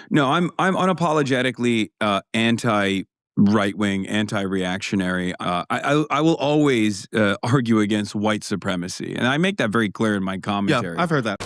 No, I'm unapologetically anti right wing, anti reactionary. I will always argue against white supremacy, and I make that very clear in my commentary. Yeah, I've heard that.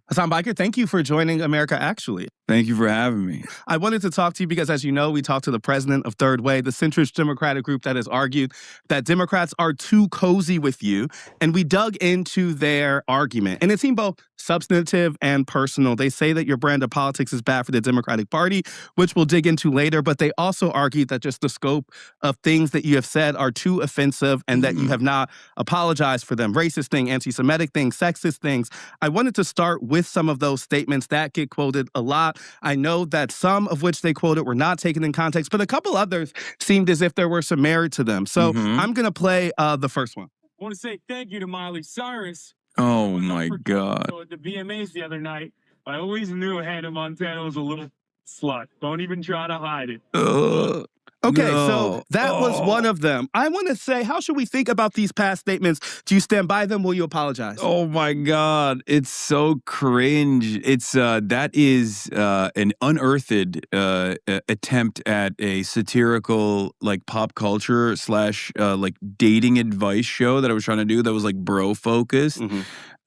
Hasan Piker, thank you for joining America Actually. Thank you for having me. I wanted to talk to you because, as you know, we talked to the president of Third Way, the centrist Democratic group that has argued that Democrats are too cozy with you. And we dug into their argument. And it seemed both substantive and personal. They say that your brand of politics is bad for the Democratic Party, which we'll dig into later. But they also argued that just the scope of things that you have said are too offensive and that you have not apologized for them. Racist things, anti-Semitic things, sexist things. I wanted to start with some of those statements that get quoted a lot. I know that some of which they quoted were not taken in context, but a couple others seemed as if there were some merit to them. So I'm going to play the first one. I want to say thank you to Miley Cyrus. Oh, my God. At the VMAs the other night, I always knew Hannah Montana was a little slut. Don't even try to hide it. Okay, No. so that was one of them. I want to say, how should we think about these past statements? Do you stand by them? Will you apologize? Oh my God, it's so cringe. It's that is an unearthed attempt at a satirical like pop culture / like dating advice show that I was trying to do that was like bro focused.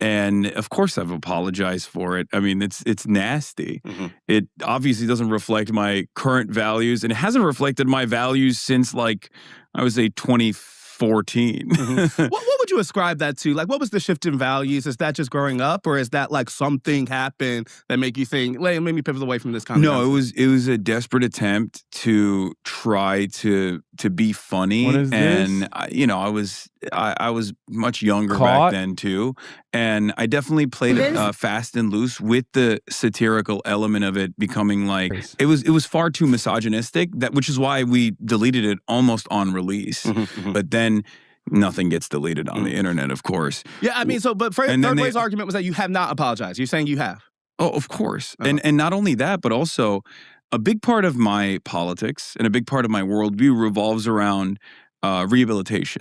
And of course I've apologized for it. I mean, it's nasty. It obviously doesn't reflect my current values, and it hasn't reflected my values since like I was 2014. What would you ascribe that to? Like, what was the shift in values? Is that just growing up, or is that like something happened that make you think, let me pivot away from this concept? No, it was a desperate attempt to try to be funny. What is and this? I was much younger Caught? back then too, and I definitely played it fast and loose with the satirical element of it becoming like it was far too misogynistic. Which is why we deleted it almost on release. But then nothing gets deleted on the internet, of course. Yeah, I mean, but Third Way's argument was that you have not apologized. You're saying you have. Oh, of course. And not only that, but also a big part of my politics and a big part of my worldview revolves around rehabilitation,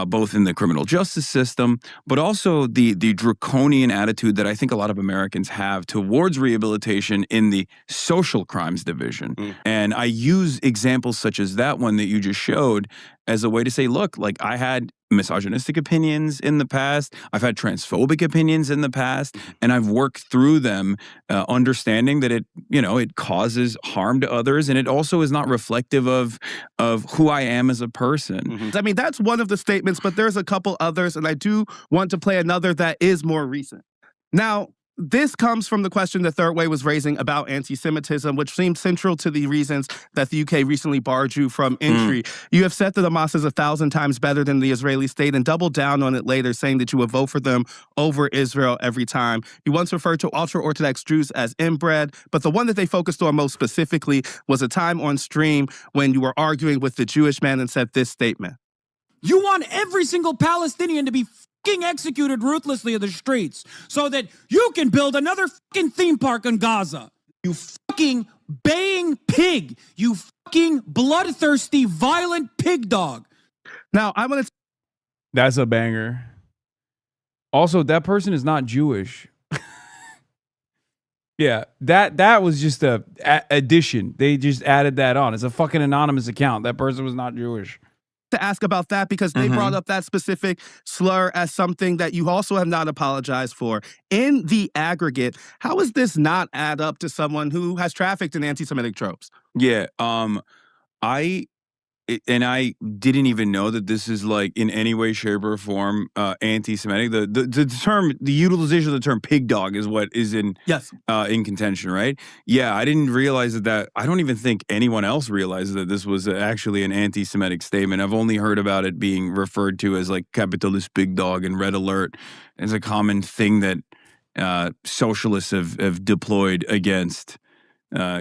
both in the criminal justice system, but also the draconian attitude that I think a lot of Americans have towards rehabilitation in the social crimes division. And I use examples such as that one that you just showed as a way to say, look, like I had misogynistic opinions in the past, I've had transphobic opinions in the past, and I've worked through them, understanding that it causes harm to others, and it also is not reflective of who I am as a person. I mean, that's one of the statements, but there's a couple others, and I do want to play another that is more recent. Now, this comes from the question that Third Way was raising about anti-Semitism, which seems central to the reasons that the UK recently barred you from entry. You have said that Hamas is 1,000 times better than the Israeli state and doubled down on it later, saying that you would vote for them over Israel every time. You once referred to ultra-Orthodox Jews as inbred, but the one that they focused on most specifically was a time on stream when you were arguing with the Jewish man and said this statement. You want every single Palestinian to be fucking executed ruthlessly in the streets so that you can build another fucking theme park in Gaza. You fucking baying pig. You fucking bloodthirsty, violent pig dog. Now, I want to... That's a banger. Also, that person is not Jewish. Yeah, that was just a addition. They just added that on. It's a fucking anonymous account. That person was not Jewish. To ask about that because they brought up that specific slur as something that you also have not apologized for. In the aggregate, how does this not add up to someone who has trafficked in anti-Semitic tropes? Yeah, I didn't even know that this is like in any way, shape, or form anti-Semitic. The term, the utilization of the term "pig dog" is what is in contention, right? Yeah, I didn't realize that. I don't even think anyone else realizes that this was actually an anti-Semitic statement. I've only heard about it being referred to as like capitalist pig dog and red alert as a common thing that socialists have deployed against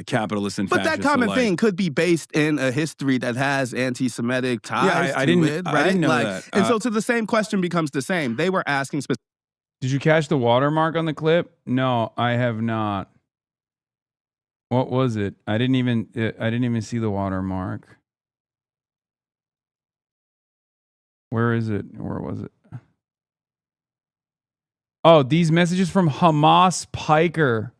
capitalists and fascists. But that common alike. thing could be based in a history that has anti-Semitic ties I to didn't, it, right? I didn't know that. And so the same question becomes the same. They were asking specifically. Did you catch the watermark on the clip? No, I have not. What was it? I didn't even see the watermark. Where is it? Where was it? Oh, these messages from Hamas Piker.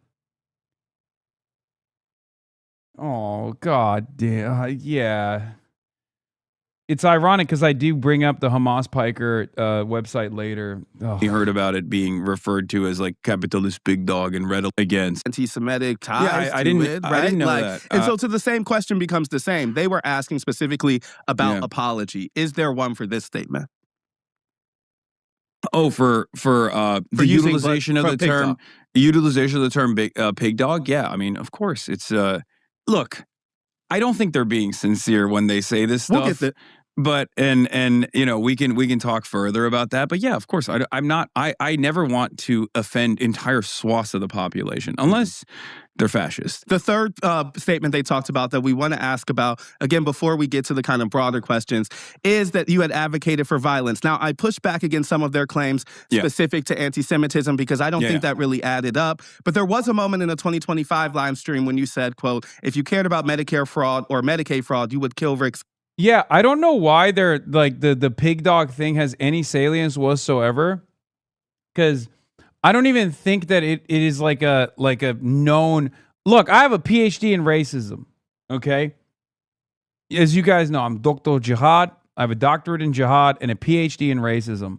Oh, God damn. Yeah. It's ironic because I do bring up the Hamas Piker website later. We heard about it being referred to as like capitalist big dog and read against anti-Semitic ties I to didn't, it, right? I didn't know like, that. And so to the same question becomes the same. They were asking specifically about apology. Is there one for this statement? Oh, for the utilization of the term, pig dog. Yeah, I mean, of course, it's look, I don't think they're being sincere when they say this stuff. We'll get the, but and you know we can talk further about that. But yeah, of course, I never want to offend entire swaths of the population unless they're fascist. The third statement they talked about that we want to ask about, again, before we get to the kind of broader questions, is that you had advocated for violence. Now, I pushed back against some of their claims specific to anti-Semitism because I don't think that really added up. But there was a moment in the 2025 live stream when you said, quote, if you cared about Medicare fraud or Medicaid fraud, you would kill Rick. Yeah, I don't know why they're like the pig dog thing has any salience whatsoever. Because I don't even think that it is like a known. Look, I have a PhD in racism. Okay, as you guys know, I'm Dr. Jihad. I have a doctorate in jihad and a PhD in racism,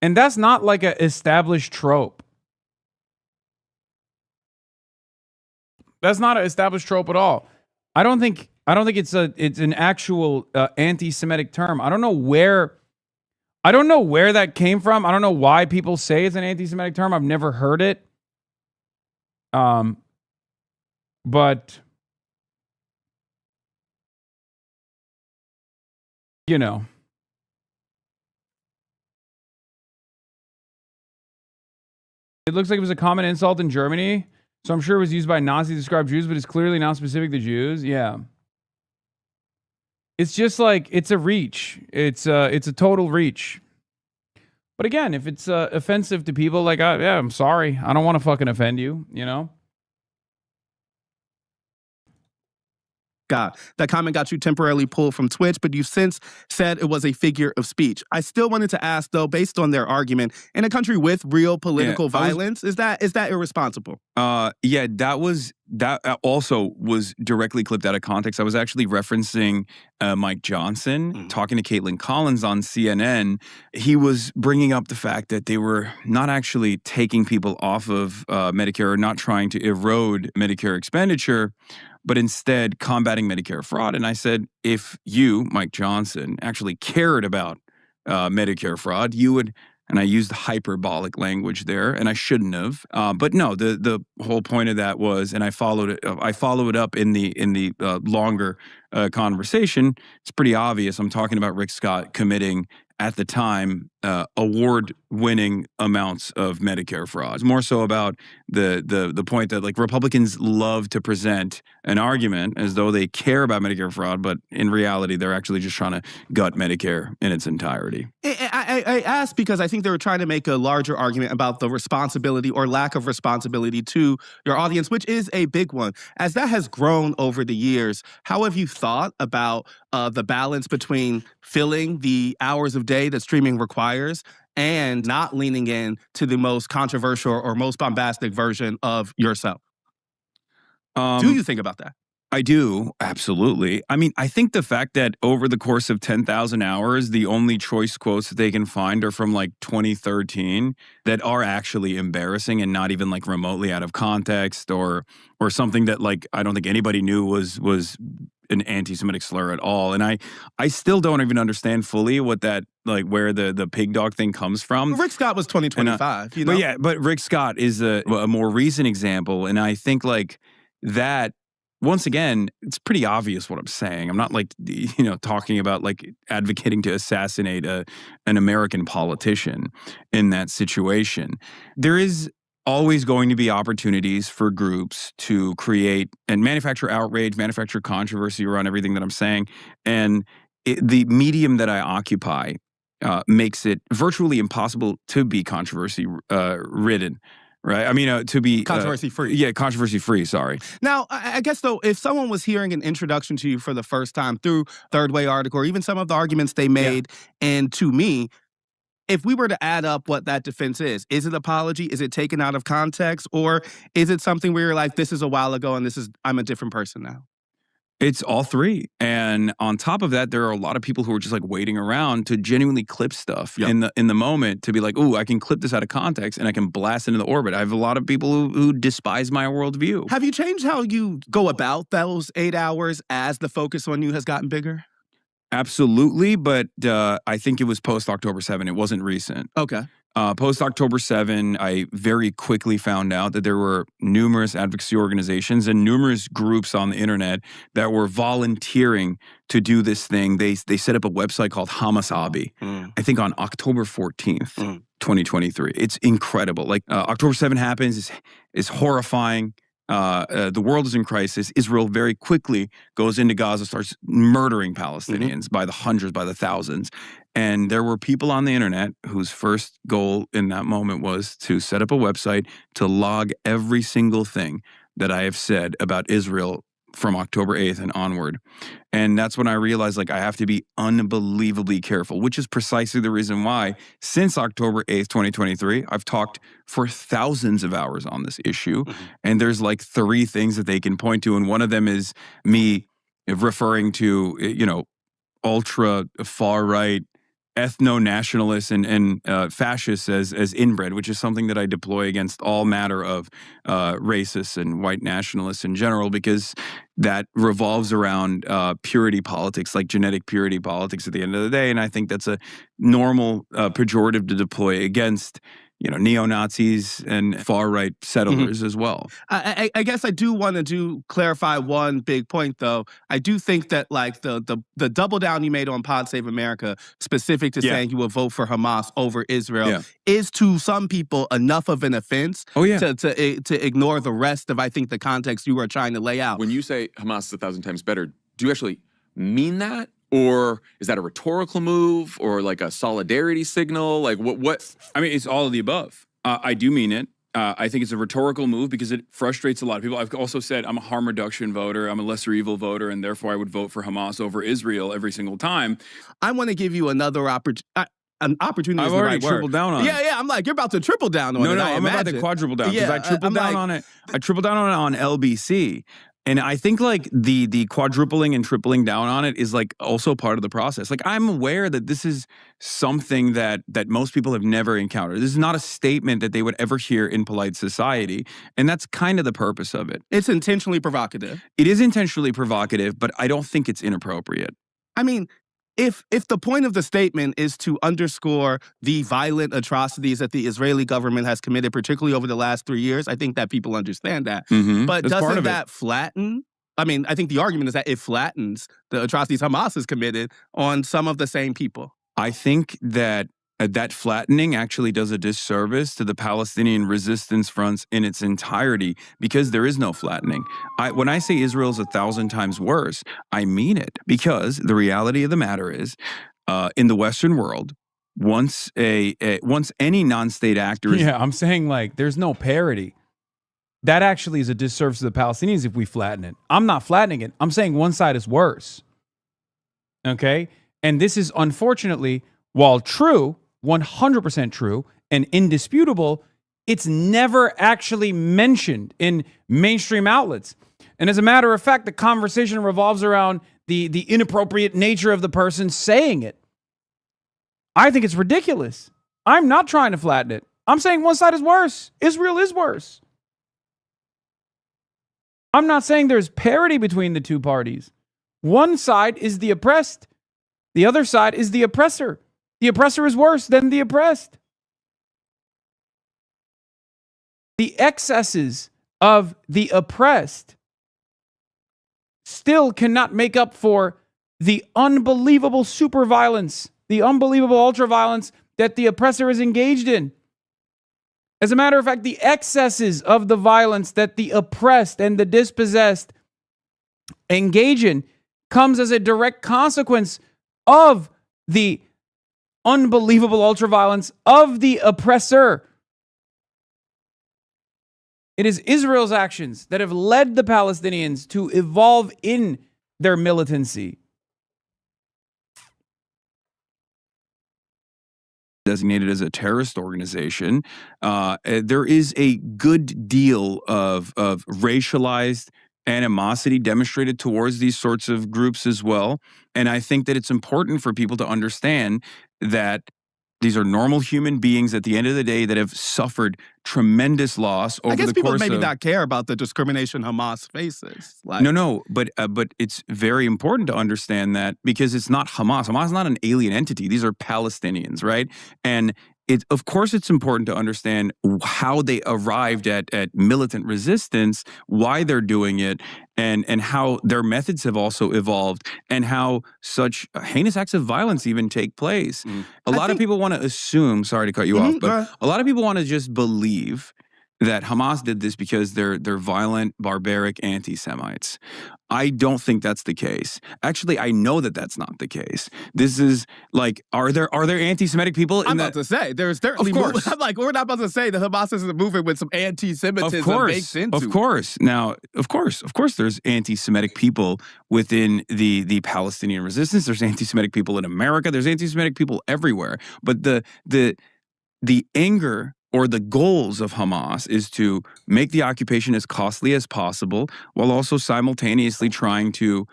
and that's not like an established trope. That's not an established trope at all. I don't think it's an actual anti-Semitic term. I don't know where that came from. I don't know why people say it's an anti-Semitic term. I've never heard it. But you know. It looks like it was a common insult in Germany, so I'm sure it was used by Nazis to describe Jews, but it's clearly not specific to Jews. Yeah. It's just like, it's a reach. It's a total reach. But again, if it's offensive to people, like, yeah, I'm sorry. I don't want to fucking offend you, you know? God, that comment got you temporarily pulled from Twitch, but you've since said it was a figure of speech. I still wanted to ask, though, based on their argument, in a country with real political violence, is that irresponsible? Yeah, that also was directly clipped out of context. I was actually referencing Mike Johnson talking to Caitlin Collins on CNN. He was bringing up the fact that they were not actually taking people off of Medicare or not trying to erode Medicare expenditure, but instead combating Medicare fraud. And I said, if you, Mike Johnson, actually cared about Medicare fraud, you would, and I used hyperbolic language there, and I shouldn't have. But no, the whole point of that was, and I followed it up in the longer conversation. It's pretty obvious. I'm talking about Rick Scott committing, at the time, award-winning amounts of Medicare fraud. It's more so about the point that like Republicans love to present an argument as though they care about Medicare fraud, but in reality, they're actually just trying to gut Medicare in its entirety. I asked because I think they were trying to make a larger argument about the responsibility or lack of responsibility to your audience, which is a big one. As that has grown over the years, how have you thought about the balance between filling the hours of day that streaming requires and not leaning in to the most controversial or most bombastic version of yourself? Do you think about that? I do, absolutely. I mean, I think the fact that over the course of 10,000 hours, the only choice quotes that they can find are from like 2013 that are actually embarrassing and not even like remotely out of context or something that like I don't think anybody knew was an anti-Semitic slur at all. And I still don't even understand fully what that, like where the pig dog thing comes from. Well, Rick Scott was 2025, you know? But yeah, but Rick Scott is a more recent example. And I think like that, once again, it's pretty obvious what I'm saying. I'm not like, talking about like advocating to assassinate an American politician in that situation. There is always going to be opportunities for groups to create and manufacture outrage, manufacture controversy around everything that I'm saying. And the medium that I occupy makes it virtually impossible to be controversy ridden. Right. I mean, to be controversy free. Yeah, controversy free. Sorry. Now, I guess, though, if someone was hearing an introduction to you for the first time through Third Way article or even some of the arguments they made and to me, if we were to add up what that defense is it apology? Is it taken out of context? Or is it something where you're like, this is a while ago and I'm a different person now? It's all three. And on top of that, there are a lot of people who are just like waiting around to genuinely clip stuff in the moment to be like, ooh, I can clip this out of context and I can blast into the orbit. I have a lot of people who despise my worldview. Have you changed how you go about those 8 hours as the focus on you has gotten bigger? Absolutely, but I think it was post-October 7. It wasn't recent. Okay. Post-October 7, I very quickly found out that there were numerous advocacy organizations and numerous groups on the internet that were volunteering to do this thing. They set up a website called Hamas I think on October 14th, 2023. It's incredible. Like October 7 happens, is horrifying. The world is in crisis. Israel very quickly goes into Gaza, starts murdering Palestinians by the hundreds, by the thousands. And there were people on the internet whose first goal in that moment was to set up a website to log every single thing that I have said about Israel from October 8th and onward. And that's when I realized, like, I have to be unbelievably careful, which is precisely the reason why since October 8th, 2023, I've talked for thousands of hours on this issue. And there's like 3 things that they can point to. And one of them is me referring to, you know, ultra far right ethno-nationalists and fascists as inbred, which is something that I deploy against all matter of racists and white nationalists in general, because that revolves around purity politics, like genetic purity politics at the end of the day. And I think that's a normal pejorative to deploy against, you know, neo-Nazis and far-right settlers as well. I guess I do want to clarify one big point, though. I do think that, like, the double down you made on Pod Save America, specific to saying you will vote for Hamas over Israel, is to some people enough of an offense to ignore the rest of, I think, the context you are trying to lay out. When you say Hamas is 1,000 times better, do you actually mean that? Or is that a rhetorical move or like a solidarity signal? Like what? I mean, it's all of the above. I do mean it. I think it's a rhetorical move because it frustrates a lot of people. I've also said I'm a harm reduction voter. I'm a lesser evil voter, and therefore I would vote for Hamas over Israel every single time. I want to give you another opportunity. An opportunity. I've already tripled down on it. Yeah, I'm like, you're about to triple down on it. No, I'm about to quadruple down because I tripled down on it. I tripled down on it on LBC. And I think like the quadrupling and tripling down on it is like also part of the process. Like, I'm aware that this is something that most people have never encountered. This is not a statement that they would ever hear in polite society. And that's kind of the purpose of it. It's intentionally provocative. It is intentionally provocative, but I don't think it's inappropriate. I mean, if the point of the statement is to underscore the violent atrocities that the Israeli government has committed, particularly over the last 3 years, I think that people understand that. But That's doesn't that flatten? I mean, I think the argument is that it flattens the atrocities Hamas has committed on some of the same people. I think that that flattening actually does a disservice to the Palestinian resistance fronts in its entirety, because there is no flattening. When I say Israel's 1,000 times worse, I mean it, because the reality of the matter is, in the Western world, once any non-state actor is... I'm saying, like, there's no parity. That actually is a disservice to the Palestinians if we flatten it. I'm not flattening it. I'm saying one side is worse. Okay? And this is, unfortunately, while true, 100% true and indisputable, it's never actually mentioned in mainstream outlets. And as a matter of fact, the conversation revolves around the inappropriate nature of the person saying it. I think it's ridiculous. I'm not trying to flatten it. I'm saying one side is worse. Israel is worse. I'm not saying there's parity between the two parties. One side is the oppressed. The other side is the oppressor. The oppressor is worse than the oppressed. The excesses of the oppressed still cannot make up for the unbelievable super violence, the unbelievable ultra violence that the oppressor is engaged in. As a matter of fact, the excesses of the violence that the oppressed and the dispossessed engage in comes as a direct consequence of the unbelievable ultraviolence of the oppressor. It is Israel's actions that have led the Palestinians to evolve in their militancy. designated as a terrorist organization. There is a good deal of racialized animosity demonstrated towards these sorts of groups as well. And I think that it's important for people to understand that these are normal human beings at the end of the day that have suffered tremendous loss over I guess the people course maybe of... not care about the discrimination Hamas faces. Like, No, but it's very important to understand that, because it's not Hamas. Hamas is not an alien entity. These are Palestinians, right? And of course it's important to understand how they arrived at militant resistance, why they're doing it, and how their methods have also evolved, and how such heinous acts of violence even take place. A lot of people want to assume, sorry to cut you off, but a lot of people want to just believe that Hamas did this because they're violent, barbaric anti-Semites. I don't think that's the case. Actually, I know that that's not the case. This is like, are there anti-Semitic people in I'm that? about to say, there's certainly... Of course. I'm like, we're not about to say that Hamas is a movement with some anti-Semitism baked into Of course. Now, of course, there's anti-Semitic people within the Palestinian resistance. There's anti-Semitic people in America. There's anti-Semitic people everywhere. But the anger or the goals of Hamas is to make the occupation as costly as possible, while also simultaneously trying to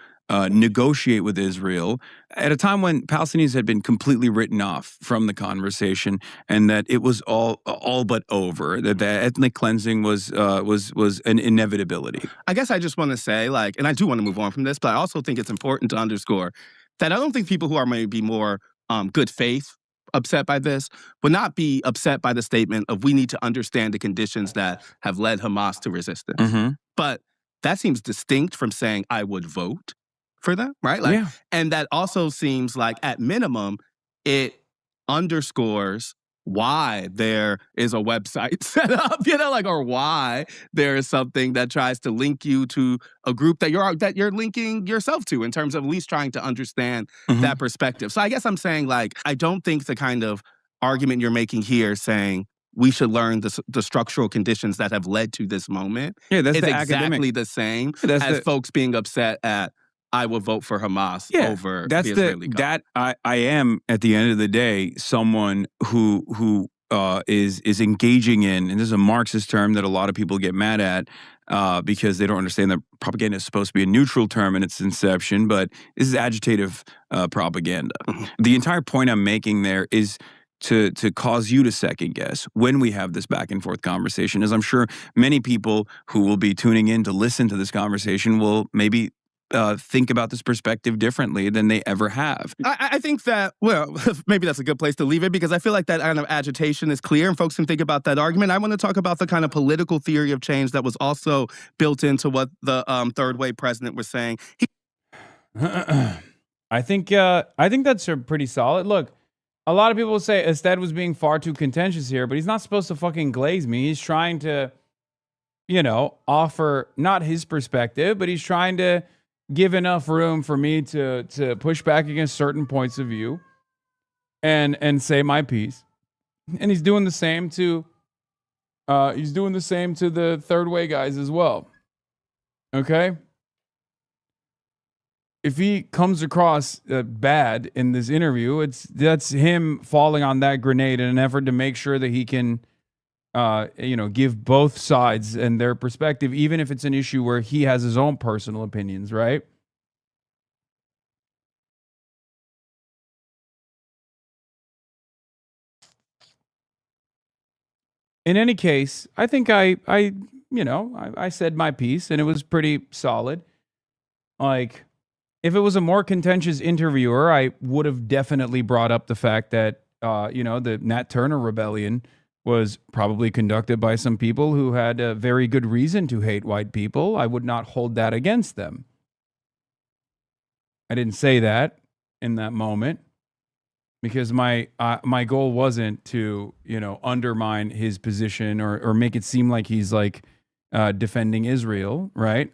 negotiate with Israel at a time when Palestinians had been completely written off from the conversation, and that it was all but over. That the ethnic cleansing was an inevitability. I guess I just want to say, like, and I do want to move on from this, but I also think it's important to underscore that I don't think people who are maybe more good faith upset by this would not be upset by the statement of we need to understand the conditions that have led Hamas to resistance. But that seems distinct from saying I would vote for them, right? Like, and that also seems like, at minimum, it underscores why there is a website set up, you know, like, or why there is something that tries to link you to a group that you're linking yourself to, in terms of at least trying to understand that perspective. So I guess I'm saying, like, I don't think the kind of argument you're making here, saying we should learn the structural conditions that have led to this moment, that's is the exactly the same as folks being upset at I will vote for Hamas over the Israeli government. I am, at the end of the day, someone who is engaging in, and this is a Marxist term that a lot of people get mad at because they don't understand that propaganda is supposed to be a neutral term in its inception, but this is agitative propaganda. The entire point I'm making there is to cause you to second guess when we have this back and forth conversation, as I'm sure many people who will be tuning in to listen to this conversation will maybe think about this perspective differently than they ever have. I think that, well, maybe that's a good place to leave it, because I feel like that kind of agitation is clear and folks can think about that argument. I want to talk about the kind of political theory of change that was also built into what the third way president was saying. I think that's pretty solid. Look, a lot of people will say Ested was being far too contentious here, but he's not supposed to fucking glaze me. He's trying to, you know, offer not his perspective, but he's trying to give enough room for me to push back against certain points of view and say my piece. And he's doing the same to the third way guys as well. Okay? If he comes across bad in this interview, that's him falling on that grenade in an effort to make sure that he can give both sides and their perspective, even if it's an issue where he has his own personal opinions, right? In any case, I think I said my piece and it was pretty solid. Like, if it was a more contentious interviewer, I would have definitely brought up the fact that, the Nat Turner rebellion was probably conducted by some people who had a very good reason to hate white people. I would not hold that against them. I didn't say that in that moment because my goal wasn't to, undermine his position or make it seem like he's like defending Israel, right?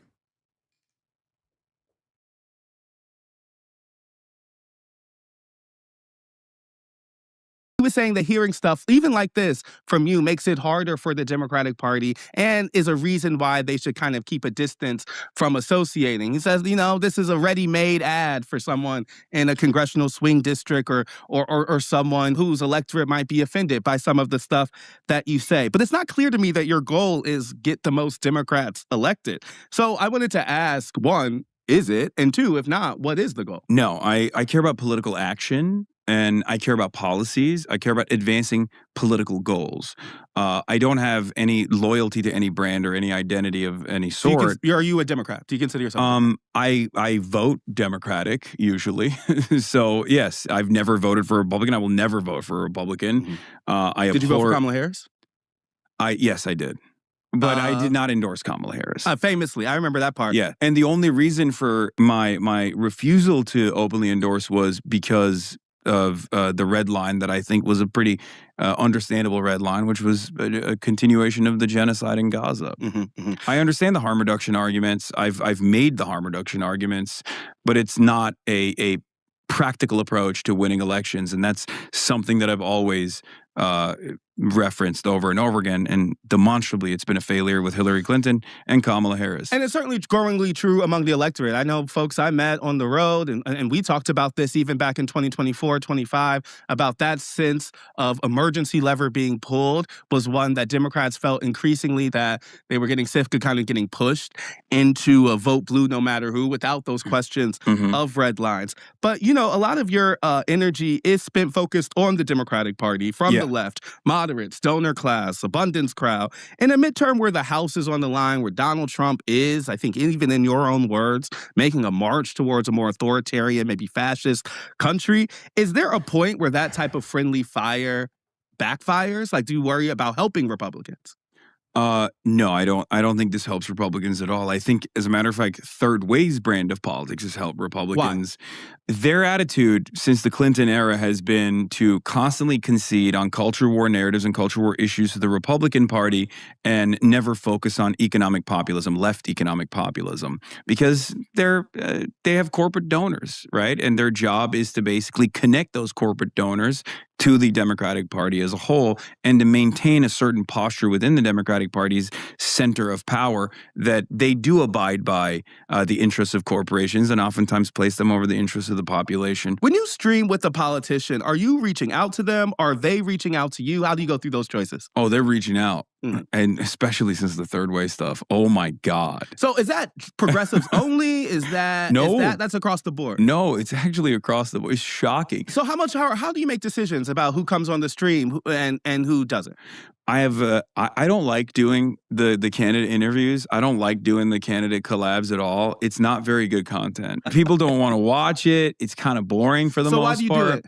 was saying that hearing stuff, even like this, from you makes it harder for the Democratic Party and is a reason why they should kind of keep a distance from associating. He says, this is a ready-made ad for someone in a congressional swing district or someone whose electorate might be offended by some of the stuff that you say. But it's not clear to me that your goal is get the most Democrats elected. So I wanted to ask, one, is it? And two, if not, what is the goal? No, I care about political action and I care about policies. I care about advancing political goals. I don't have any loyalty to any brand or any identity of any sort. Are you a Democrat? Do you consider yourself? I vote Democratic usually. So yes, I've never voted for a Republican. I will never vote for a Republican. Did you vote for Kamala Harris? Yes, I did. But I did not endorse Kamala Harris. Famously, I remember that part. Yeah, and the only reason for my refusal to openly endorse was because of the red line that I think was a pretty understandable red line, which was a continuation of the genocide in Gaza. I understand the harm reduction arguments. I've made the harm reduction arguments, but it's not a practical approach to winning elections, and that's something that I've always referenced over and over again, and demonstrably it's been a failure with Hillary Clinton and Kamala Harris. And it's certainly growingly true among the electorate. I know folks I met on the road, and we talked about this even back in 2024, 25, about that sense of emergency lever being pulled was one that Democrats felt increasingly that they were getting sick of kind of getting pushed into a vote blue no matter who without those questions of red lines. But, a lot of your energy is spent focused on the Democratic Party from the left, moderates, donor class, abundance crowd. In a midterm where the House is on the line, where Donald Trump is, I think even in your own words, making a march towards a more authoritarian, maybe fascist country, is there a point where that type of friendly fire backfires? Like, do you worry about helping Republicans? No, I don't think this helps Republicans at all. I think, as a matter of fact, third way's brand of politics has helped Republicans. Why? Their attitude since the Clinton era has been to constantly concede on culture war narratives and culture war issues to the Republican Party and never focus on economic populism, left economic populism, because they have corporate donors, right? And their job is to basically connect those corporate donors to the Democratic Party as a whole and to maintain a certain posture within the Democratic Party's center of power that they do abide by the interests of corporations and oftentimes place them over the interests of the population. When you stream with a politician, are you reaching out to them? Are they reaching out to you? How do you go through those choices? Oh, they're reaching out. And especially since the third way stuff. Oh my God. So is that progressives only? Is that that's across the board? No, it's actually across the board. It's shocking. So how do you make decisions about who comes on the stream and who doesn't? I don't like doing the candidate interviews. I don't like doing the candidate collabs at all. It's not very good content. People don't want to watch it. It's kind of boring for the most part. So why do you do it?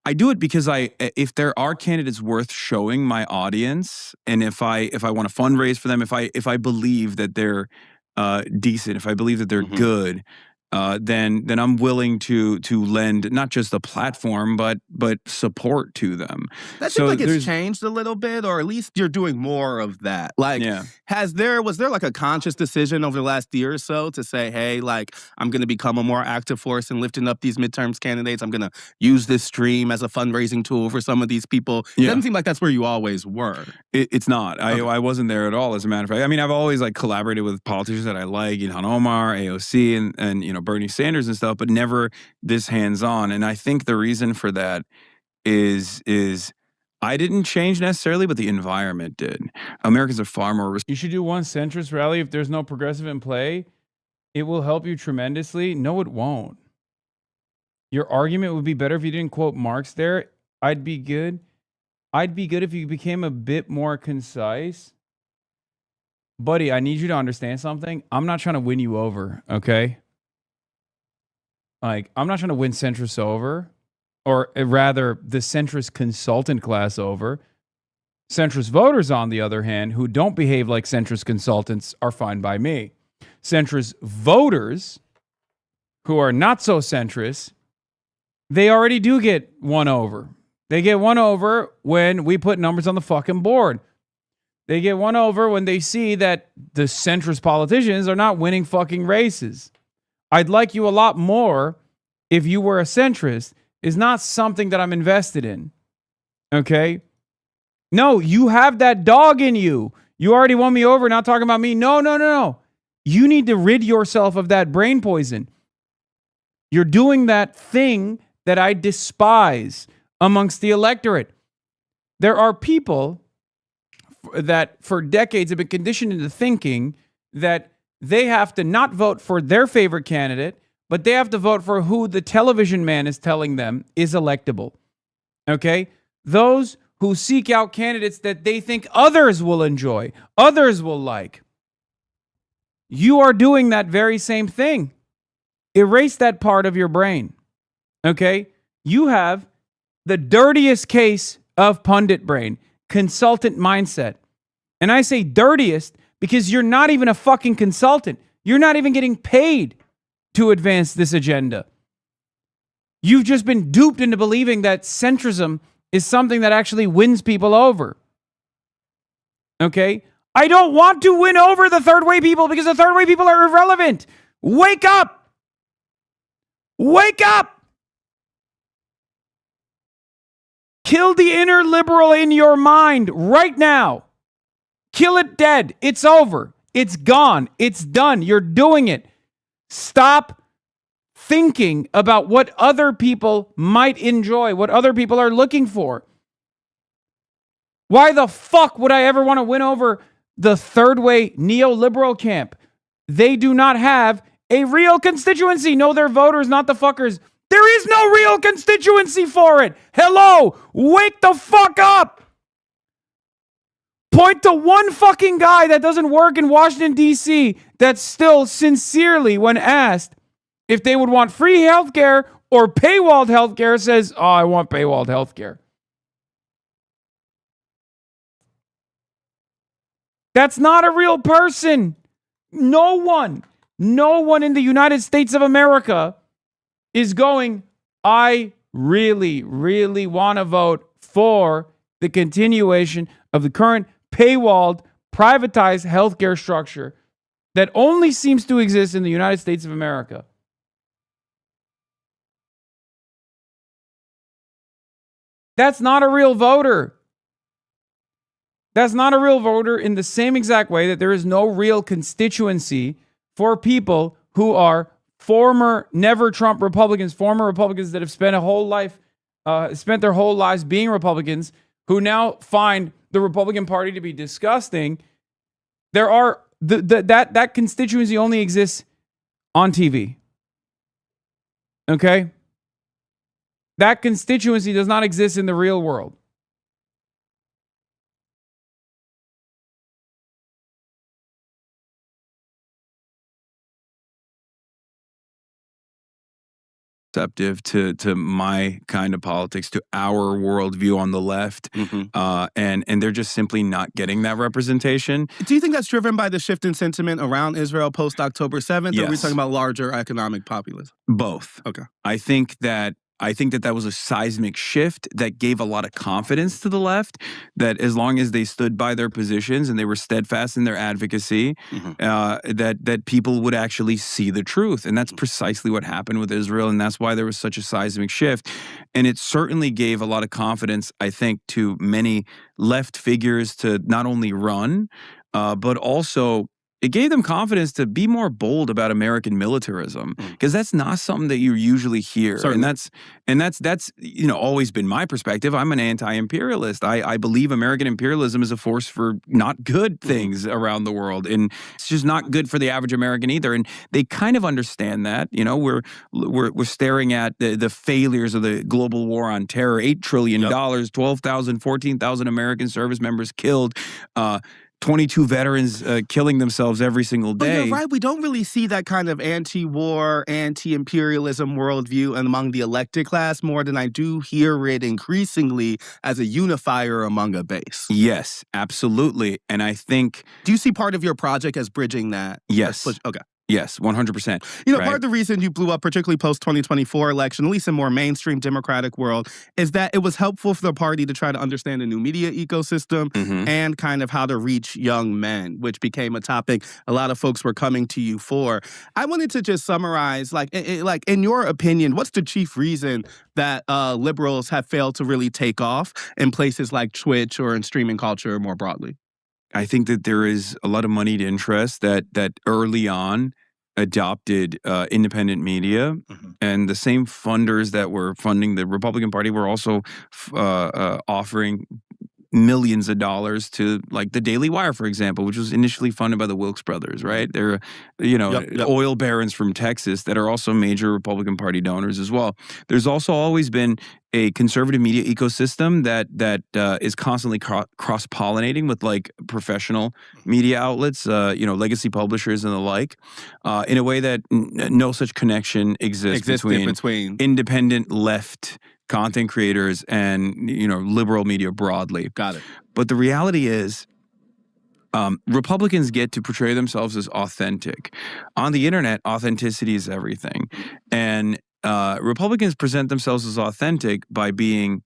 I do it because if there are candidates worth showing my audience, and if I want to fundraise for them, if I believe that they're decent, if I believe that they're good, then I'm willing to lend not just a platform but support to them. That seems like it's changed a little bit, or at least you're doing more of that. Like, was there like a conscious decision over the last year or so to say, hey, like, I'm going to become a more active force in lifting up these midterms candidates. I'm going to use this stream as a fundraising tool for some of these people. It doesn't seem like that's where you always were. It's not. Okay. I wasn't there at all, as a matter of fact. I mean, I've always like collaborated with politicians that I like, Ilhan Omar, AOC, and Bernie Sanders and stuff, but never this hands-on. And I think the reason for that is I didn't change necessarily, but the environment did. Americans are far more... You should do one centrist rally if there's no progressive in play. It will help you tremendously. No, it won't. Your argument would be better if you didn't quote Marx there. I'd be good if you became a bit more concise. Buddy, I need you to understand something. I'm not trying to win you over, okay? Like, I'm not trying to win centrists over, or rather the centrist consultant class over. Centrist voters, on the other hand, who don't behave like centrist consultants are fine by me. Centrist voters who are not so centrist, they already do get won over. They get won over when we put numbers on the fucking board. They get won over when they see that the centrist politicians are not winning fucking races. I'd like you a lot more if you were a centrist is not something that I'm invested in. Okay? No, you have that dog in you. You already won me over, not talking about me. No. You need to rid yourself of that brain poison. You're doing that thing that I despise amongst the electorate. There are people that for decades have been conditioned into thinking that they have to not vote for their favorite candidate, but they have to vote for who the television man is telling them is electable. Okay? Those who seek out candidates that they think others will enjoy, others will like. You are doing that very same thing. Erase that part of your brain. Okay? You have the dirtiest case of pundit brain, consultant mindset. And I say dirtiest because you're not even a fucking consultant. You're not even getting paid to advance this agenda. You've just been duped into believing that centrism is something that actually wins people over. Okay? I don't want to win over the third way people because the third way people are irrelevant. Wake up! Wake up! Kill the inner liberal in your mind right now. Kill it dead. It's over. It's gone. It's done. You're doing it. Stop thinking about what other people might enjoy, what other people are looking for. Why the fuck would I ever want to win over the third way neoliberal camp? They do not have a real constituency. No, they're voters, not the fuckers. There is no real constituency for it. Hello, wake the fuck up. Point to one fucking guy that doesn't work in Washington, D.C. that still sincerely, when asked if they would want free healthcare or paywalled healthcare, says, oh, I want paywalled healthcare. That's not a real person. No one in the United States of America is going, I really, really want to vote for the continuation of the current paywalled, privatized healthcare structure that only seems to exist in the United States of America. That's not a real voter. That's not a real voter in the same exact way that there is no real constituency for people who are former never Trump Republicans, former Republicans that have spent spent their whole lives being Republicans, who now find the Republican Party to be disgusting. There are that constituency only exists on TV. Okay? That constituency does not exist in the real world. Receptive to my kind of politics, to our worldview on the left, and they're just simply not getting that representation. Do you think that's driven by the shift in sentiment around Israel post October 7th? Yes. Or are we talking about larger economic populism? Both. Okay. I think that was a seismic shift that gave a lot of confidence to the left, that as long as they stood by their positions and they were steadfast in their advocacy, that people would actually see the truth. And that's precisely what happened with Israel. And that's why there was such a seismic shift. And it certainly gave a lot of confidence, I think, to many left figures to not only run, but also it gave them confidence to be more bold about American militarism, because that's not something that you usually hear. Certainly. And that's always been my perspective. I'm an anti-imperialist. I believe American imperialism is a force for not good things around the world, and it's just not good for the average American either. And they kind of understand that. We're staring at the failures of the global war on terror. $8 trillion, 12,000, 14,000 American service members killed. 22 veterans killing themselves every single day. But you're right. We don't really see that kind of anti-war, anti-imperialism worldview among the elected class more than I do hear it increasingly as a unifier among a base. Yes, absolutely. And I think... Do you see part of your project as bridging that? Yes. Okay. Yes, 100%. You know, right? part of the reason you blew up, particularly post-2024 election, at least in more mainstream Democratic world, is that it was helpful for the party to try to understand the new media ecosystem Mhm. and kind of how to reach young men, which became a topic a lot of folks were coming to you for. I wanted to just summarize, like in your opinion, what's the chief reason that liberals have failed to really take off in places like Twitch or in streaming culture more broadly? I think that there is a lot of moneyed interest that early on adopted independent media, and the same funders that were funding the Republican Party were also offering millions of dollars to, like, the Daily Wire, for example, which was initially funded by the Wilkes brothers, right? They're, Yep. oil barons from Texas that are also major Republican Party donors as well. There's also always been a conservative media ecosystem that is constantly cross-pollinating with, like, professional media outlets, legacy publishers and the like, in a way that no such connection exists between independent left content creators and liberal media broadly. Got it. But the reality is, Republicans get to portray themselves as authentic. On the internet, authenticity is everything, and Republicans present themselves as authentic by being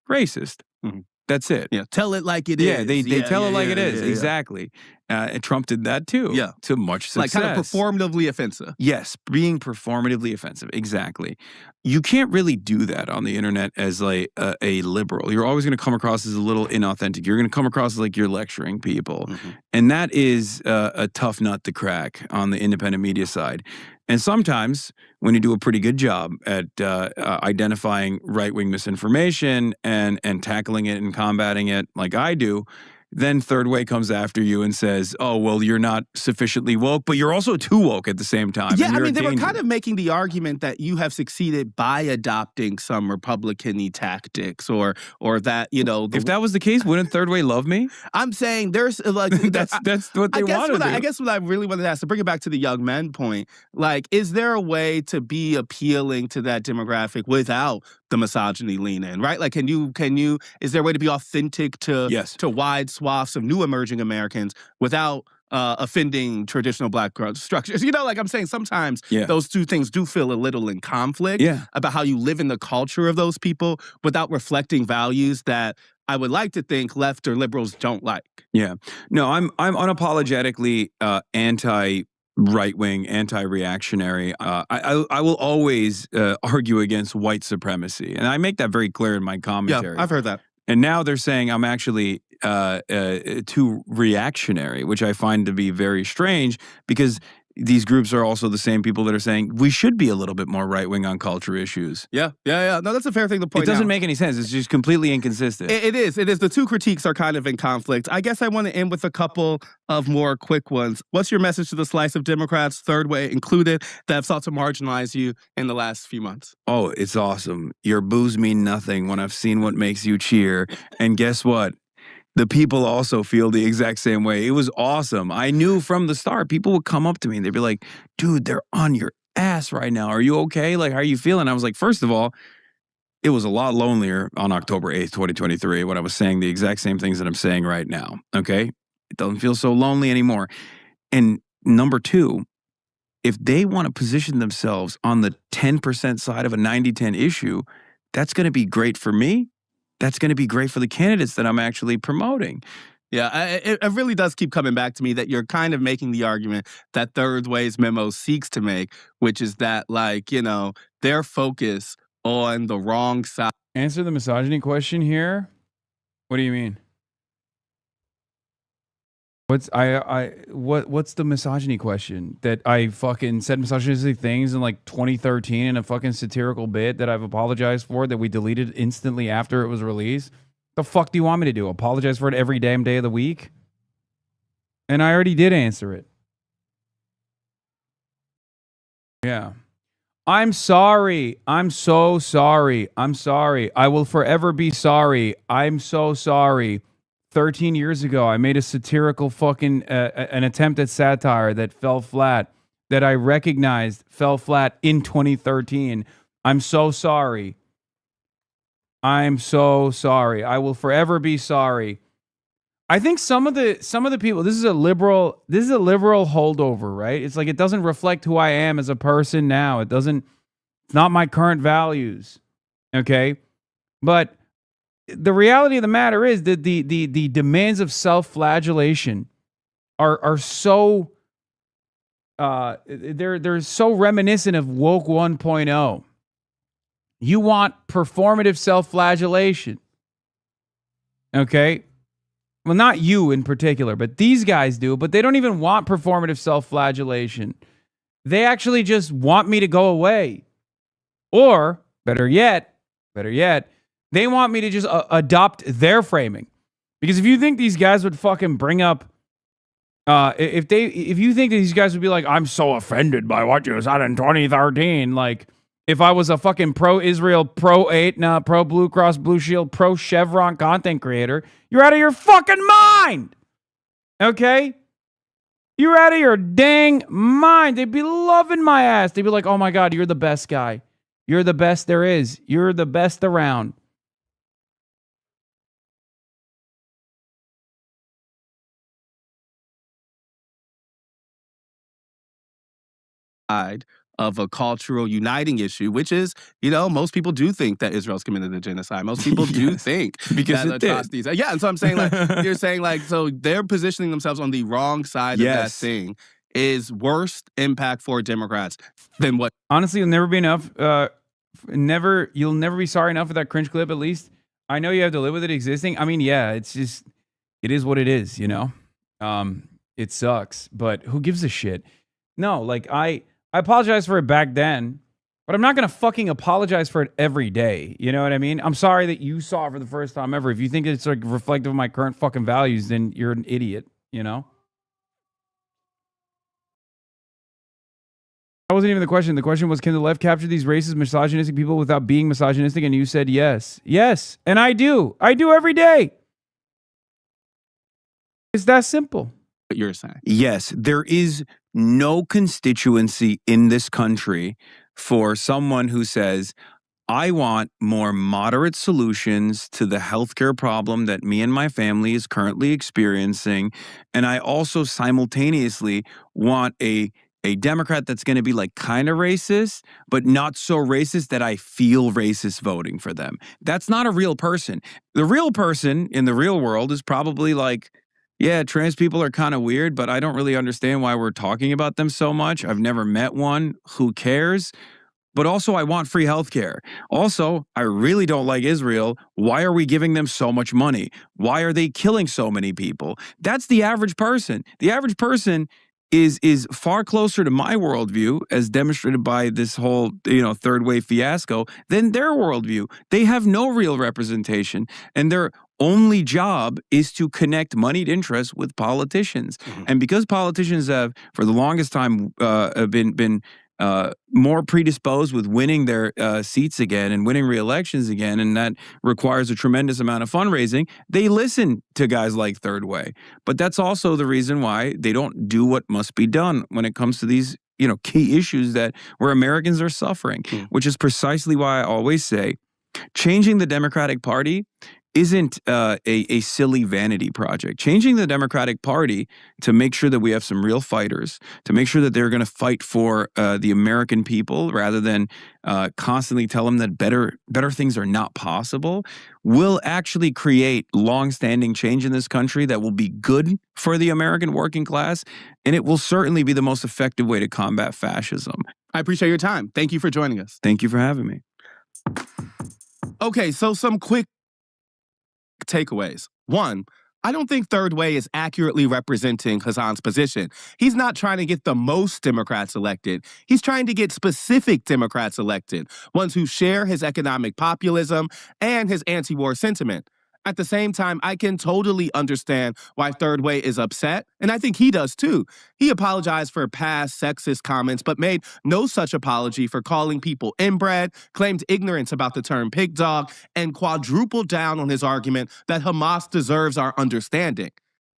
racist. Mhm. That's it. Yeah, tell it like it is. Yeah, they tell it like it is. Yeah. Exactly. And Trump did that too. Yeah. To much success. Like kind of performatively offensive. Yes, being performatively offensive. Exactly. You can't really do that on the internet as like a liberal. You're always going to come across as a little inauthentic. You're going to come across as like you're lecturing people. And that is a tough nut to crack on the independent media side. And sometimes when you do a pretty good job at identifying right-wing misinformation and tackling it and combating it like I do, then Third Way comes after you and says, oh, well, you're not sufficiently woke, but you're also too woke at the same time. Yeah, I mean, they were kind of making the argument that you have succeeded by adopting some Republican-y tactics or that, if that was the case, wouldn't Third Way love me? I'm saying there's like that's what they want to do. I guess what I really wanted to ask, to bring it back to the young men point, like, is there a way to be appealing to that demographic without the misogyny lean in, right? Like, can you, is there a way to be authentic to wide swaths of new emerging Americans without offending traditional Black growth structures? Like I'm saying, sometimes those two things do feel a little in conflict about how you live in the culture of those people without reflecting values that I would like to think left or liberals don't like. Yeah. No, I'm unapologetically anti-right-wing, anti-reactionary. I will always argue against white supremacy. And I make that very clear in my commentary. Yeah, I've heard that. And now they're saying I'm actually too reactionary, which I find to be very strange, because these groups are also the same people that are saying we should be a little bit more right-wing on culture issues. Yeah. No, that's a fair thing to point out. It doesn't make any sense. It's just completely inconsistent. It is. The two critiques are kind of in conflict. I guess I want to end with a couple of more quick ones. What's your message to the slice of Democrats, Third Way included, that have sought to marginalize you in the last few months? Oh, it's awesome. Your boos mean nothing when I've seen what makes you cheer. And guess what? The people also feel the exact same way. It was awesome. I knew from the start, people would come up to me and they'd be like, dude, they're on your ass right now. Are you okay? Like, how are you feeling? I was like, first of all, it was a lot lonelier on October 8th, 2023, when I was saying the exact same things that I'm saying right now. Okay? It doesn't feel so lonely anymore. And number two, if they want to position themselves on the 10% side of a 90-10 issue, that's going to be great for me. That's going to be great for the candidates that I'm actually promoting. Yeah, it really does keep coming back to me that you're kind of making the argument that Third Way's memo seeks to make, which is that, like, their focus on the wrong side. Answer the misogyny question here. What do you mean? What's the misogyny question? That I fucking said misogynistic things in like 2013 in a fucking satirical bit that I've apologized for, that we deleted instantly after it was released? The fuck do you want me to do? Apologize for it every damn day of the week? And I already did answer it. Yeah. I'm sorry. I'm so sorry. I'm sorry. I will forever be sorry. I'm so sorry. 13 years ago, I made a satirical fucking, an attempt at satire that fell flat, that I recognized fell flat in 2013. I'm so sorry. I'm so sorry. I will forever be sorry. I think some of the people, this is a liberal holdover, right? It's like it doesn't reflect who I am as a person now. It's not my current values. Okay? But the reality of the matter is that the demands of self-flagellation are so they're so reminiscent of woke 1.0. You want performative self-flagellation. Okay? Well, not you in particular, but these guys do, but they don't even want performative self-flagellation. They actually just want me to go away. Or, better yet, they want me to just adopt their framing. Because if you think these guys would fucking bring up, if you think that these guys would be like, I'm so offended by what you said in 2013, like, if I was a fucking pro-Israel, pro-8, pro-Blue Cross Blue Shield, pro-Chevron content creator, you're out of your fucking mind! Okay? You're out of your dang mind. They'd be loving my ass. They'd be like, oh my God, you're the best guy. You're the best there is. You're the best around. Of a cultural uniting issue, which is, most people do think that Israel's committed a genocide. Most people do think because that atrocities. Yeah, and so I'm saying, like, you're saying, like, so they're positioning themselves on the wrong side of that thing is worse impact for Democrats than what. Honestly, you'll never be enough. You'll never be sorry enough for that cringe clip. At least I know you have to live with it existing. I mean, yeah, it is what it is. It sucks, but who gives a shit? No, like I apologize for it back then, but I'm not going to fucking apologize for it every day. You know what I mean? I'm sorry that you saw it for the first time ever. If you think it's like reflective of my current fucking values, then you're an idiot, That wasn't even the question. The question was, can the left capture these racist, misogynistic people without being misogynistic? And you said yes. Yes. And I do. I do every day. It's that simple. What you're saying. Yes, there is no constituency in this country for someone who says, I want more moderate solutions to the healthcare problem that me and my family is currently experiencing. And I also simultaneously want a Democrat that's going to be like kind of racist, but not so racist that I feel racist voting for them. That's not a real person. The real person in the real world is probably like, yeah, trans people are kind of weird, but I don't really understand why we're talking about them so much. I've never met one. Who cares? But also, I want free healthcare. Also, I really don't like Israel. Why are we giving them so much money? Why are they killing so many people? That's the average person. The average person is far closer to my worldview, as demonstrated by this whole third wave fiasco, than their worldview. They have no real representation, and their only job is to connect moneyed interests with politicians. Mm-hmm. And because politicians have, for the longest time, been more predisposed with winning their seats again and winning re-elections again, and that requires a tremendous amount of fundraising, they listen to guys like Third Way. But that's also the reason why they don't do what must be done when it comes to these key issues where Americans are suffering, which is precisely why I always say changing the Democratic Party isn't a silly vanity project. Changing the Democratic Party to make sure that we have some real fighters, to make sure that they're going to fight for the American people rather than constantly tell them that better things are not possible, will actually create long-standing change in this country that will be good for the American working class, and it will certainly be the most effective way to combat fascism. I appreciate your time. Thank you for joining us. Thank you for having me. Okay, so some quick takeaways. One, I don't think Third Way is accurately representing Hasan's position. He's not trying to get the most Democrats elected. He's trying to get specific Democrats elected, ones who share his economic populism and his anti-war sentiment. At the same time, I can totally understand why Third Way is upset, and I think he does too. He apologized for past sexist comments, but made no such apology for calling people inbred, claimed ignorance about the term pig dog, and quadrupled down on his argument that Hamas deserves our understanding.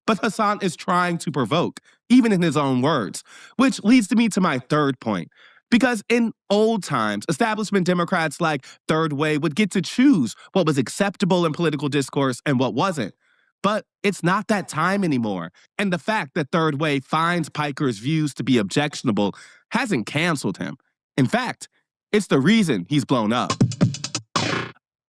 But Hasan is trying to provoke, even in his own words, which leads me to my third point. Because in old times, establishment Democrats like Third Way would get to choose what was acceptable in political discourse and what wasn't. But it's not that time anymore. And the fact that Third Way finds Piker's views to be objectionable hasn't canceled him. In fact, it's the reason he's blown up.